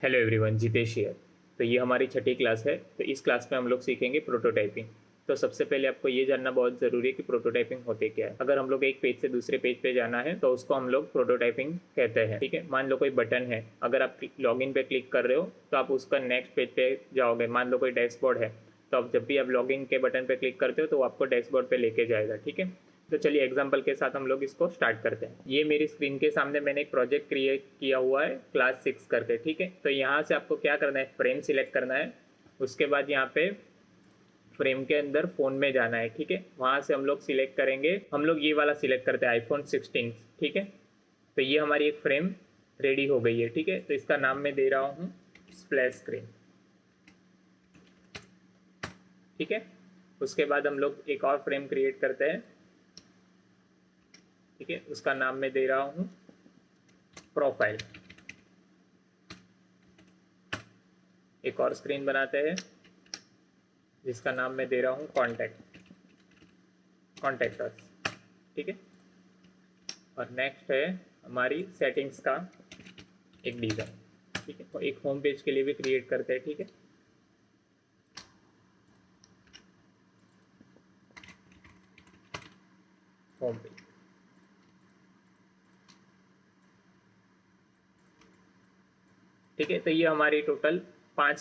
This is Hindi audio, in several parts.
Hello everyone, Jitesh here. तो ये हमारी छठी क्लास है। तो इस क्लास में हम लोग सीखेंगे प्रोटोटाइपिंग। तो सबसे पहले आपको ये जानना बहुत ज़रूरी है कि प्रोटोटाइपिंग होते क्या है। अगर हम लोग एक पेज से दूसरे पेज पे जाना है तो उसको हम लोग प्रोटोटाइपिंग कहते हैं। ठीक है, मान लो कोई बटन है, अगर आप लॉगिन पे क्लिक कर रहे हो तो आप उसका नेक्स्ट पेज पे जाओगे। मान लो कोई डैशबोर्ड है, तो आप जब भी आप लॉगिन के बटन पे क्लिक करते हो तो वो आपको डैशबोर्ड पे लेके जाएगा। ठीक है, तो चलिए एग्जांपल के साथ हम लोग इसको स्टार्ट करते हैं। ये मेरी स्क्रीन के सामने मैंने एक प्रोजेक्ट क्रिएट किया हुआ है क्लास 6 करके। ठीक है, तो यहाँ से आपको क्या करना है, फ्रेम सिलेक्ट करना है। उसके बाद यहाँ पे फ्रेम के अंदर फ़ोन में जाना है। ठीक है, वहाँ से हम लोग सिलेक्ट करेंगे, हम लोग ये वाला सिलेक्ट करते हैं आईफोन 16। ठीक है, तो ये हमारी एक फ्रेम रेडी हो गई है। ठीक है, तो इसका नाम मैं दे रहा हूँ स्प्लैश स्क्रीन। ठीक है, उसके बाद हम लोग एक और फ्रेम क्रिएट करते हैं। ठीक है, उसका नाम मैं दे रहा हूँ प्रोफाइल। एक और स्क्रीन बनाते हैं जिसका नाम मैं दे रहा हूँ कॉन्टैक्टर्स। ठीक है, और नेक्स्ट है हमारी सेटिंग्स का एक डिज़ाइन। ठीक है, तो एक होम पेज के लिए भी क्रिएट करते हैं। ठीक है, होम पेज। ठीक है, तो ये हमारी टोटल 5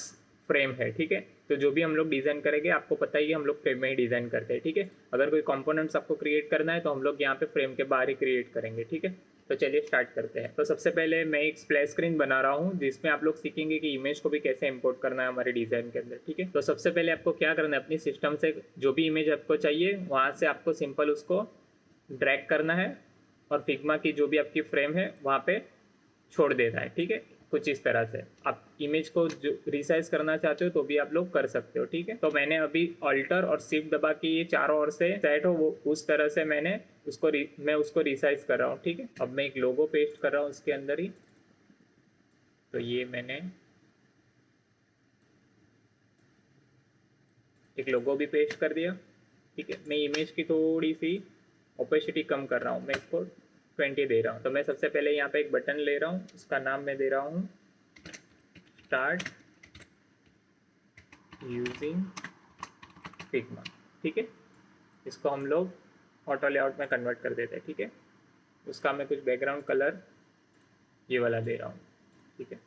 फ्रेम है। ठीक है, तो जो भी हम लोग डिज़ाइन करेंगे आपको पता ही है हम लोग फ्रेम में ही डिज़ाइन करते हैं। ठीक है, अगर कोई कंपोनेंट्स आपको क्रिएट करना है तो हम लोग यहाँ पे फ्रेम के बाहर ही क्रिएट करेंगे। ठीक है, तो चलिए स्टार्ट करते हैं। तो सबसे पहले मैं एक स्प्लैश स्क्रीन बना रहा हूँ जिसमें आप लोग सीखेंगे कि इमेज को भी कैसे इंपोर्ट करना है हमारे डिज़ाइन के अंदर। ठीक है, तो सबसे पहले आपको क्या करना है, अपनी सिस्टम से जो भी इमेज आपको चाहिए वहाँ से आपको सिंपल उसको ड्रैग करना है और फिग्मा की जो भी आपकी फ्रेम है वहाँ पे छोड़ देना है। ठीक है, कुछ इस तरह से आप इमेज को जो रिसाइज करना चाहते हो तो भी आप लोग कर सकते हो। ठीक है, तो मैंने अभी अल्टर और शिफ्ट दबा के ये चारों ओर से सेट हो वो उस तरह से मैं उसको रिसाइज कर रहा हूँ। ठीक है, अब मैं एक लोगो पेस्ट कर रहा हूँ उसके अंदर ही। तो ये मैंने एक लोगो भी पेस्ट कर दिया। ठीक है, मैं इमेज की थोड़ी सी ओपेसिटी कम कर रहा हूँ, मैं इसको 20 दे रहा हूँ। तो मैं सबसे पहले यहाँ पे एक बटन ले रहा हूँ, उसका नाम मैं दे रहा हूँ स्टार्ट यूजिंग फिग्मा। ठीक है, इसको हम लोग ऑटो लेआउट में कन्वर्ट कर देते हैं। ठीक है, उसका मैं कुछ बैकग्राउंड कलर ये वाला दे रहा हूँ। ठीक है,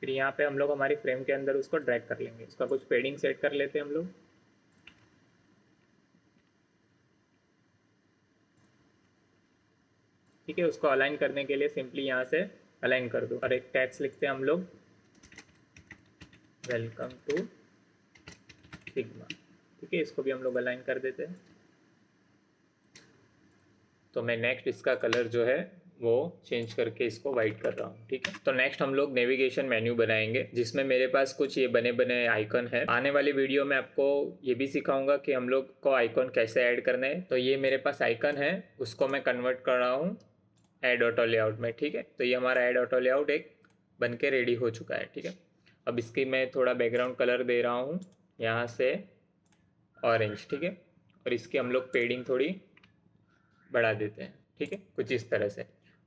फिर यहाँ पे हम लोग हमारी फ्रेम के अंदर उसको ड्रैग कर लेंगे। उसका कुछ पेडिंग सेट कर लेते हैं हम लोग। ठीक है, उसको अलाइन करने के लिए सिंपली यहाँ से अलाइन कर दो और एक टैक्स लिखते हैं हम लोग, वेलकम टू फिग्मा। ठीक है, इसको भी हम लोग अलाइन कर देते हैं। तो मैं नेक्स्ट इसका कलर जो है वो चेंज करके इसको वाइट कर रहा हूँ। ठीक है, तो नेक्स्ट हम लोग नेविगेशन मेन्यू बनाएंगे जिसमें मेरे पास कुछ ये बने बने आइकन है। आने वाली वीडियो में आपको ये भी सिखाऊंगा कि हम लोग को आइकन कैसे ऐड करने हैं। तो ये मेरे पास आइकन है, उसको मैं कन्वर्ट कर रहा हूँ ऐड ऑटो लेआउट में। ठीक है, तो ये हमारा ऐड ऑटो लेआउट एक बन के रेडी हो चुका है। ठीक है, अब इसकी मैं थोड़ा बैकग्राउंड कलर दे रहा हूँ यहाँ से ऑरेंज। ठीक है, और इसकी हम लोग पेडिंग थोड़ी बढ़ा देते हैं। ठीक है, कुछ इस तरह से।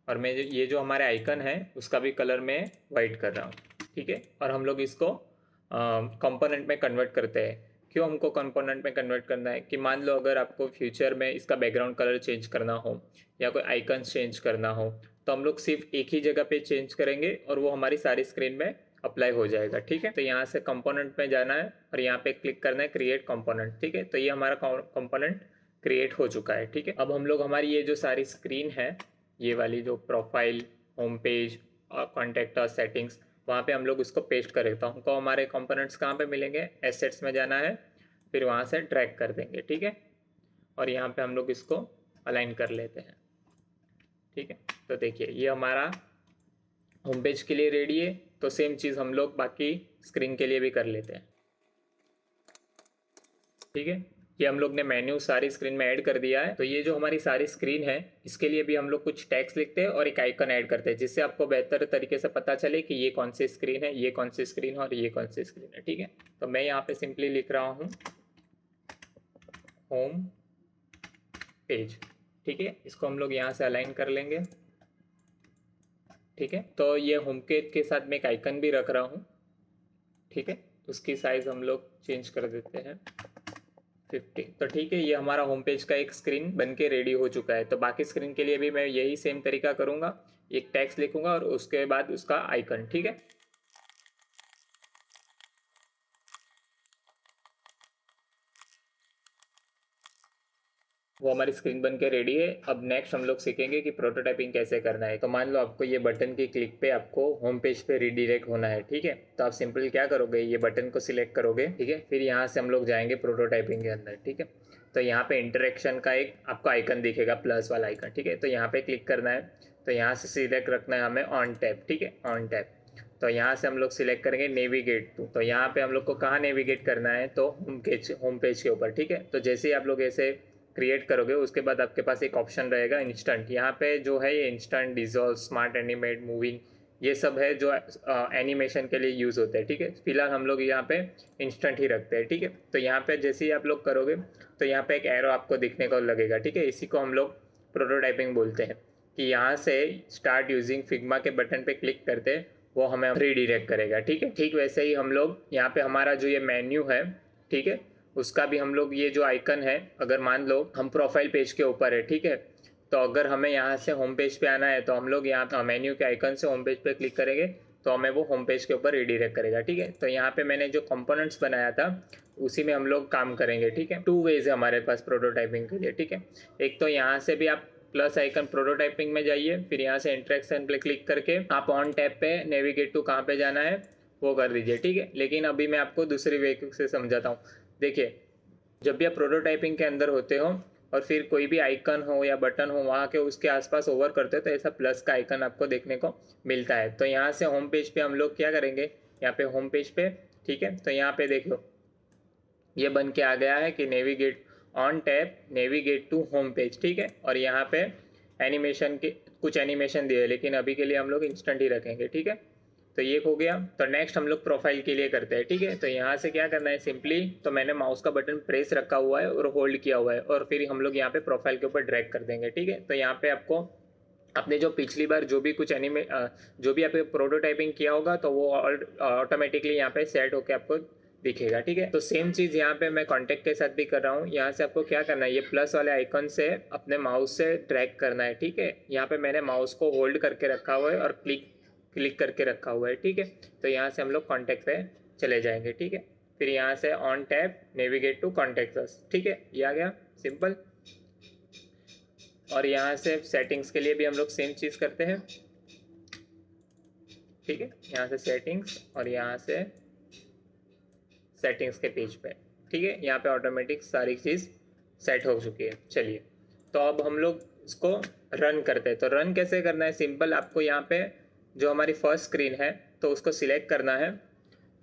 और मैं ये जो हमारे आइकन है उसका भी कलर मैं वाइट कर रहा हूँ। ठीक है, और हम लोग इसको कंपोनेंट में कन्वर्ट करते हैं। क्यों हमको कंपोनेंट में कन्वर्ट करना है कि मान लो अगर आपको फ्यूचर में इसका बैकग्राउंड कलर चेंज करना हो या कोई आइकन चेंज करना हो तो हम लोग सिर्फ एक ही जगह पे चेंज करेंगे और वो हमारी सारी स्क्रीन में अप्लाई हो जाएगा। ठीक है, तो यहाँ से कंपोनेंट में जाना है और यहाँ पे क्लिक करना है क्रिएट कंपोनेंट। ठीक है, तो ये हमारा कंपोनेंट क्रिएट हो चुका है। ठीक है, अब हम लोग हमारी ये जो सारी स्क्रीन है, ये वाली जो प्रोफाइल, होम पेज और कॉन्टैक्ट और सेटिंग्स, वहाँ पे हम लोग उसको पेस्ट कर देता हूँ। तो हमारे कंपोनेंट्स कहाँ पे मिलेंगे, एसेट्स में जाना है, फिर वहाँ से ड्रैग कर देंगे। ठीक है, और यहाँ पे हम लोग इसको अलाइन कर लेते हैं। ठीक है, तो देखिए ये हमारा होम पेज के लिए रेडी है। तो सेम चीज़ हम लोग बाकी स्क्रीन के लिए भी कर लेते हैं। ठीक है, ये हम लोग ने मेन्यू सारी स्क्रीन में ऐड कर दिया है। तो ये जो हमारी सारी स्क्रीन है इसके लिए भी हम लोग कुछ टैग्स लिखते हैं और एक आइकन ऐड करते हैं जिससे आपको बेहतर तरीके से पता चले कि ये कौन सी स्क्रीन है, ये कौन सी स्क्रीन है और ये कौन सी स्क्रीन है। ठीक है, तो मैं यहाँ पे सिंपली लिख रहा हूँ होम पेज। ठीक है, इसको हम लोग यहाँ से अलाइन कर लेंगे। ठीक है। तो ये होम पेज के साथ मैं एक आइकन भी रख रहा हूँ, ठीक है। उसकी साइज हम लोग चेंज कर देते हैं 50। तो ठीक है, ये हमारा होम पेज का एक स्क्रीन बन के रेडी हो चुका है। तो बाकी स्क्रीन के लिए भी मैं यही सेम तरीका करूँगा, एक टेक्स्ट लिखूंगा और उसके बाद उसका आइकन, ठीक है। वो हमारी स्क्रीन बन के रेडी है। अब नेक्स्ट हम लोग सीखेंगे कि प्रोटोटाइपिंग कैसे करना है। तो मान लो आपको ये बटन की क्लिक पे आपको होम पेज पे रीडायरेक्ट होना है, ठीक है। तो आप सिंपल क्या करोगे, ये बटन को सिलेक्ट करोगे, ठीक है। फिर यहाँ से हम लोग जाएंगे प्रोटोटाइपिंग के अंदर, ठीक है। तो यहाँ पे इंटरेक्शन का एक आपको आइकन दिखेगा, प्लस वाला आइकन, ठीक है। तो यहाँ पे क्लिक करना है। तो यहाँ से सिलेक्ट रखना है हमें ऑन टैब, ठीक है, ऑन टैब। तो यहाँ से हम लोग सिलेक्ट करेंगे नेविगेट टू। तो यहाँ पे हम लोग को कहाँ नेविगेट करना है, तो होम पेज के ऊपर, ठीक है। तो जैसे ही आप लोग ऐसे क्रिएट करोगे उसके बाद आपके पास एक ऑप्शन रहेगा इंस्टेंट। यहाँ पे जो है ये instant, dissolve, smart animate, moving, ये सब है जो एनिमेशन के लिए यूज़ होते हैं, ठीक है। फिलहाल हम लोग यहाँ पे इंस्टेंट ही रखते हैं, ठीक है। तो यहाँ पे जैसे ही आप लोग करोगे तो यहाँ पे एक एरो आपको दिखने को लगेगा, ठीक है। इसी को हम लोग प्रोटोटाइपिंग बोलते हैं, कि यहाँ से स्टार्ट यूजिंग फिग्मा के बटन पे क्लिक करते वो हमें रीडायरेक्ट करेगा, ठीक है। ठीक वैसे ही हम लोग यहाँ पे हमारा जो ये मेन्यू है, ठीक है, उसका भी हम लोग ये जो आइकन है, अगर मान लो हम प्रोफाइल पेज के ऊपर है, ठीक है। तो अगर हमें यहाँ से होम पेज पे आना है तो हम लोग यहाँ मेन्यू के आइकन से होम पेज पे क्लिक करेंगे तो हमें वो होम पेज के ऊपर रीडायरेक्ट करेगा, ठीक है। तो यहाँ पे मैंने जो कंपोनेंट्स बनाया था उसी में हम लोग काम करेंगे, ठीक है। 2 वेज है हमारे पास प्रोटोटाइपिंग के लिए, ठीक है। एक तो यहाँ से भी आप प्लस आइकन प्रोटोटाइपिंग में जाइए, फिर यहाँ से इंटरेक्शन पे क्लिक करके आप ऑन टैब पे नेविगेट टू कहाँ पे जाना है वो कर दीजिए, ठीक है। लेकिन अभी मैं आपको दूसरी वे से समझाता हूँ। देखिए, जब भी आप प्रोटोटाइपिंग के अंदर होते हो और फिर कोई भी आइकन हो या बटन हो वहाँ के उसके आसपास ओवर करते हो तो ऐसा प्लस का आइकन आपको देखने को मिलता है। तो यहाँ से होम पेज पे हम लोग क्या करेंगे, यहाँ पे होम पेज पे, ठीक है। तो यहाँ पे देख लो ये बन के आ गया है कि navigate on tab navigate to home page, ठीक है। और यहाँ पे एनिमेशन के कुछ एनिमेशन दिए, लेकिन अभी के लिए हम लोग इंस्टेंट ही रखेंगे, ठीक है। तो ये हो गया। तो नेक्स्ट हम लोग प्रोफाइल के लिए करते हैं, ठीक है। तो यहाँ से क्या करना है, सिंपली तो मैंने माउस का बटन प्रेस रखा हुआ है और होल्ड किया हुआ है और फिर हम लोग यहाँ पे प्रोफाइल के ऊपर ड्रैग कर देंगे, ठीक है। तो यहाँ पे आपको आपने जो पिछली बार जो भी कुछ जो भी आपने प्रोटोटाइपिंग किया होगा तो वो ऑटोमेटिकली यहाँ पे सेट होकर आपको दिखेगा, ठीक है। तो सेम चीज़ यहाँ पे मैं कॉन्टेक्ट के साथ भी कर रहा हूँ। यहाँ से आपको क्या करना है, ये प्लस वाले आइकन से अपने माउस से ड्रैग करना है, ठीक है। यहाँ पे मैंने माउस को होल्ड करके रखा हुआ है और क्लिक करके रखा हुआ है, ठीक है। तो यहाँ से हम लोग कॉन्टैक्ट पे चले जाएंगे, ठीक है। फिर यहाँ से on tab navigate to contact us, ठीक है, ये आ गया सिंपल। और यहाँ से सेटिंग्स के लिए भी हम लोग सेम चीज़ करते हैं, ठीक है। यहाँ से सेटिंग्स और यहाँ से सेटिंग्स के पेज पे, ठीक है। यहाँ पे ऑटोमेटिक सारी चीज़ सेट हो चुकी है। चलिए, तो अब हम लोग इसको रन करते हैं। तो रन कैसे करना है, सिंपल आपको यहाँ पे जो हमारी फर्स्ट स्क्रीन है तो उसको सिलेक्ट करना है।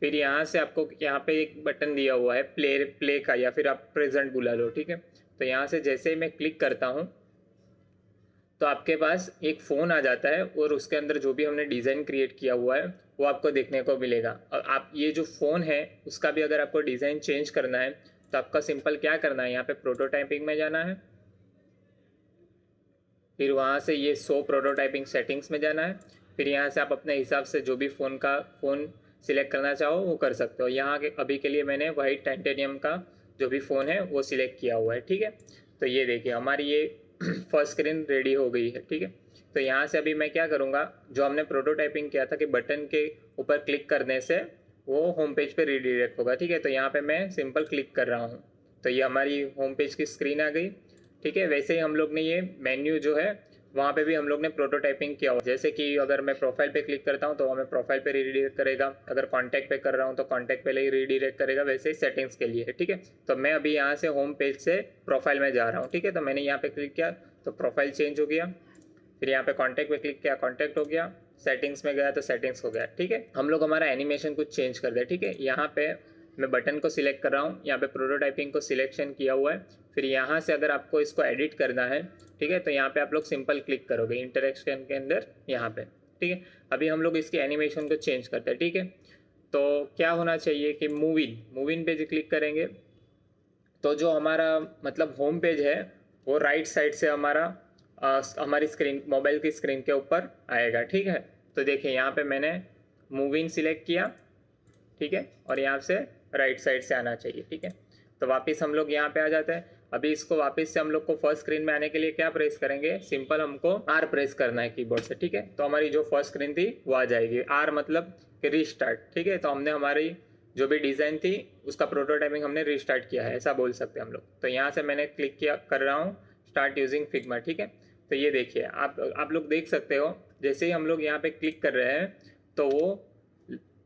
फिर यहाँ से आपको यहाँ पे एक बटन दिया हुआ है प्ले का, या फिर आप प्रेजेंट बुला लो, ठीक है। तो यहाँ से जैसे ही मैं क्लिक करता हूँ तो आपके पास एक फ़ोन आ जाता है और उसके अंदर जो भी हमने डिज़ाइन क्रिएट किया हुआ है वो आपको देखने को मिलेगा। और आप ये जो फ़ोन है उसका भी अगर आपको डिज़ाइन चेंज करना है तो आपका सिंपल क्या करना है, यहाँ पे प्रोटोटाइपिंग में जाना है, फिर वहाँ से ये शो प्रोटोटाइपिंग सेटिंग्स में जाना है। फिर यहाँ से आप अपने हिसाब से जो भी फ़ोन सिलेक्ट करना चाहो वो कर सकते हो। यहाँ के अभी के लिए मैंने वाइट टाइटेनियम का जो भी फ़ोन है वो सिलेक्ट किया हुआ है, ठीक है। तो ये देखिए हमारी ये फर्स्ट स्क्रीन रेडी हो गई है, ठीक है। तो यहाँ से अभी मैं क्या करूँगा, जो हमने प्रोटोटाइपिंग किया था कि बटन के ऊपर क्लिक करने से वो होम पेज पे रीडायरेक्ट होगा, ठीक है। तो यहाँ पे मैं सिंपल क्लिक कर रहा हूँ तो ये हमारी होम पेज की स्क्रीन आ गई, ठीक है। वैसे ही हम लोग ने ये मेन्यू जो है वहाँ पे भी हम लोग ने प्रोटोटाइपिंग किया हुआ, जैसे कि अगर मैं प्रोफाइल पे क्लिक करता हूँ तो हमें प्रोफाइल पे रीडायरेक्ट करेगा, अगर कॉन्टैक्ट पे कर रहा हूँ तो कॉन्टैक्ट पे ही रीडायरेक्ट करेगा, वैसे ही सेटिंग्स के लिए है, ठीक है। तो मैं अभी यहाँ से होम पेज से प्रोफाइल में जा रहा हूँ, ठीक है। तो मैंने यहाँ पे क्लिक किया तो प्रोफाइल चेंज हो गया, फिर यहाँ पे कॉन्टैक्ट पे क्लिक किया, कॉन्टैक्ट हो गया, सेटिंग्स में गया तो सेटिंग्स हो गया, ठीक है। हम लोग हमारा एनिमेशन कुछ चेंज कर दे, ठीक है। यहाँ पे मैं बटन को सिलेक्ट कर रहा हूँ, यहाँ पे प्रोटोटाइपिंग को सिलेक्शन किया हुआ है। फिर यहाँ से अगर आपको इसको एडिट करना है, ठीक है, तो यहाँ पे आप लोग सिंपल क्लिक करोगे इंटरेक्शन के अंदर यहाँ पे, ठीक है। अभी हम लोग इसकी एनिमेशन को चेंज करते हैं, ठीक है। तो क्या होना चाहिए कि मूव इन पे क्लिक करेंगे तो जो हमारा मतलब होम पेज है वो राइट साइड से हमारी स्क्रीन, मोबाइल की स्क्रीन के ऊपर आएगा, ठीक है। तो देखिए यहाँ पे मैंने मूविंग सिलेक्ट किया, ठीक है, और यहाँ से राइट साइड से आना चाहिए, ठीक है। तो वापस हम लोग यहाँ पे आ जाते हैं। अभी इसको वापस से हम लोग को फर्स्ट स्क्रीन में आने के लिए क्या प्रेस करेंगे, सिंपल हमको आर प्रेस करना है कीबोर्ड से, ठीक है। तो हमारी जो फर्स्ट स्क्रीन थी वो आ जाएगी। आर मतलब कि रीस्टार्ट, ठीक है। तो हमने हमारी जो भी डिज़ाइन थी उसका प्रोटोटाइपिंग हमने रीस्टार्ट किया है, ऐसा बोल सकते हैं हम लोग। तो यहाँ से मैंने क्लिक किया कर रहा हूँ स्टार्ट यूजिंग फिग्मा, ठीक है। तो ये देखिए आप लोग देख सकते हो, जैसे ही हम लोग यहाँ पे क्लिक कर रहे हैं तो वो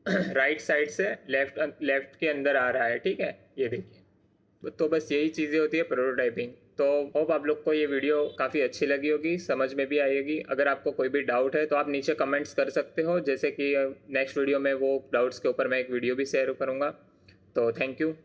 राइट साइड से लेफ्ट के अंदर आ रहा है, ठीक है, ये देखिए। तो बस यही चीज़ें होती है प्रोटोटाइपिंग। तो होप आप लोग को ये वीडियो काफ़ी अच्छी लगी होगी, समझ में भी आएगी। अगर आपको कोई भी डाउट है तो आप नीचे कमेंट्स कर सकते हो, जैसे कि नेक्स्ट वीडियो में वो डाउट्स के ऊपर मैं एक वीडियो भी शेयर करूँगा। तो थैंक यू।